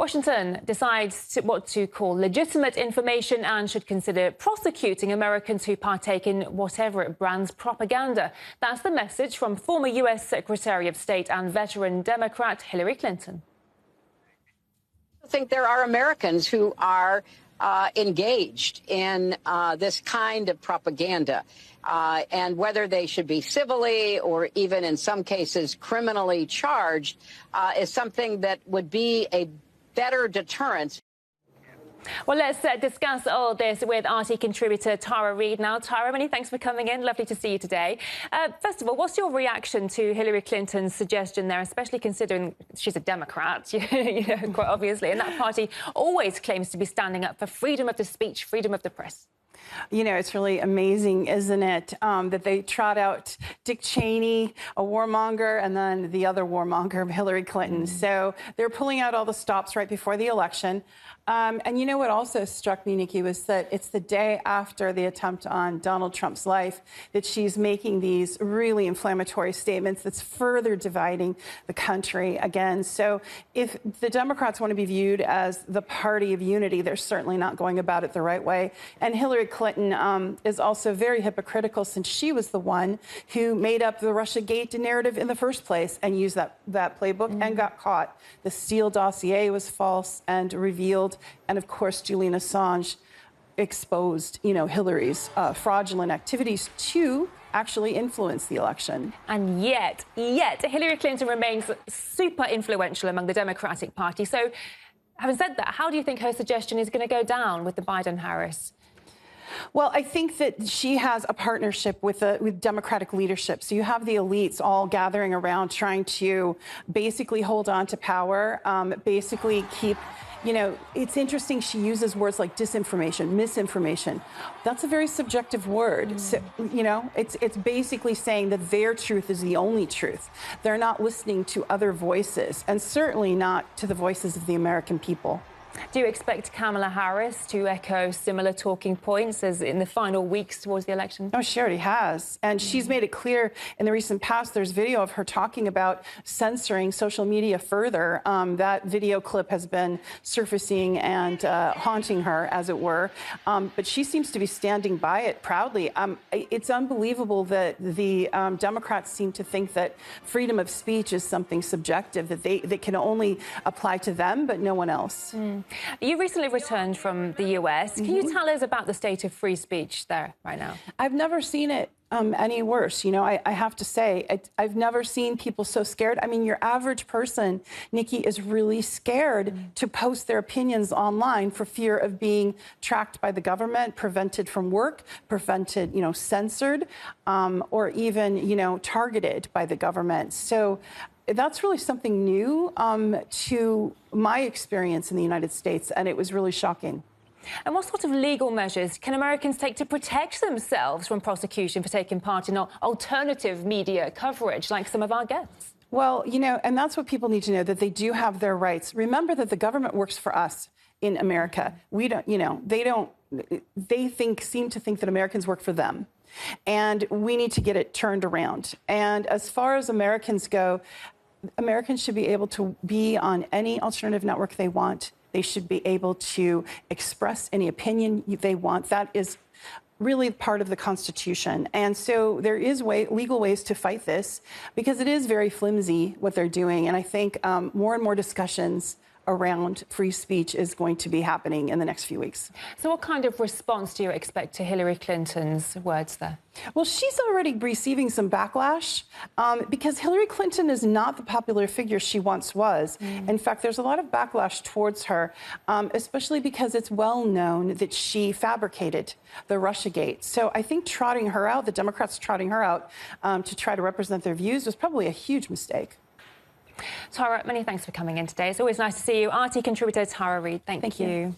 Washington decides what to call legitimate information and should consider prosecuting Americans who partake in whatever it brands propaganda. That's the message from former U.S. Secretary of State and veteran Democrat Hillary Clinton. I think there are Americans who are engaged in this kind of propaganda. And whether they should be civilly or even in some cases criminally charged is something that would be a better deterrent. Well, let's discuss all this with RT contributor Tara Reid now. Tara, many thanks for coming in. Lovely to see you today. First of all, what's your reaction to Hillary Clinton's suggestion there, especially considering she's a Democrat, quite obviously, and that party always claims to be standing up for freedom of the speech, freedom of the press? You know, it's really amazing, isn't it, that they trot out Dick Cheney, a warmonger, and then the other warmonger, Hillary Clinton. So they're pulling out all the stops right before the election. And you know what also struck me, Nikki, was that it's the day after the attempt on Donald Trump's life that she's making these really inflammatory statements that's further dividing the country again. So if the Democrats want to be viewed as the party of unity, they're certainly not going about it the right way. And Hillary Clinton is also very hypocritical, since she was the one who made up the Russiagate narrative in the first place and used that playbook and got caught. The Steele dossier was false and revealed. And of course, Julian Assange exposed, Hillary's fraudulent activities to actually influence the election. And yet, Hillary Clinton remains super influential among the Democratic Party. So, having said that, how do you think her suggestion is going to go down with the Biden-Harris? Well, I think that she has a partnership with Democratic leadership. So you have the elites all gathering around trying to basically hold on to power, basically keep... it's interesting she uses words like disinformation, misinformation. That's a very subjective word. So, it's basically saying that their truth is the only truth. They're not listening to other voices, and certainly not to the voices of the American people. Do you expect Kamala Harris to echo similar talking points as in the final weeks towards the election? Oh, she already has. And she's made it clear in the recent past, there's video of her talking about censoring social media further. That video clip has been surfacing and haunting her, as it were. But she seems to be standing by it proudly. It's unbelievable that the Democrats seem to think that freedom of speech is something subjective, that they can only apply to them, but no one else. You recently returned from the US. Can you tell us about the state of free speech there right now? I've never seen it any worse. I have to say, I've never seen people so scared. I mean, your average person, Nikki, is really scared to post their opinions online for fear of being tracked by the government, prevented from work, prevented, censored, or even, targeted by the government. So that's really something new to my experience in the United States, and it was really shocking. And what sort of legal measures can Americans take to protect themselves from prosecution for taking part in alternative media coverage, like some of our guests? Well, and that's what people need to know, that they do have their rights. Remember that the government works for us in America. We don't, they seem to think that Americans work for them. And we need to get it turned around. And as far as Americans go, Americans should be able to be on any alternative network they want. They should be able to express any opinion they want. That is really part of the Constitution. And so there is legal ways to fight this, because it is very flimsy what they're doing. And I think more and more discussions around free speech is going to be happening in the next few weeks. So what kind of response do you expect to Hillary Clinton's words there? Well, she's already receiving some backlash because Hillary Clinton is not the popular figure she once was. In fact, there's a lot of backlash towards her, especially because it's well known that she fabricated the Russiagate. So I think trotting her out, the Democrats trotting her out to try to represent their views, was probably a huge mistake. Tara, many thanks for coming in today. It's always nice to see you. RT contributor Tara Reid, thank you.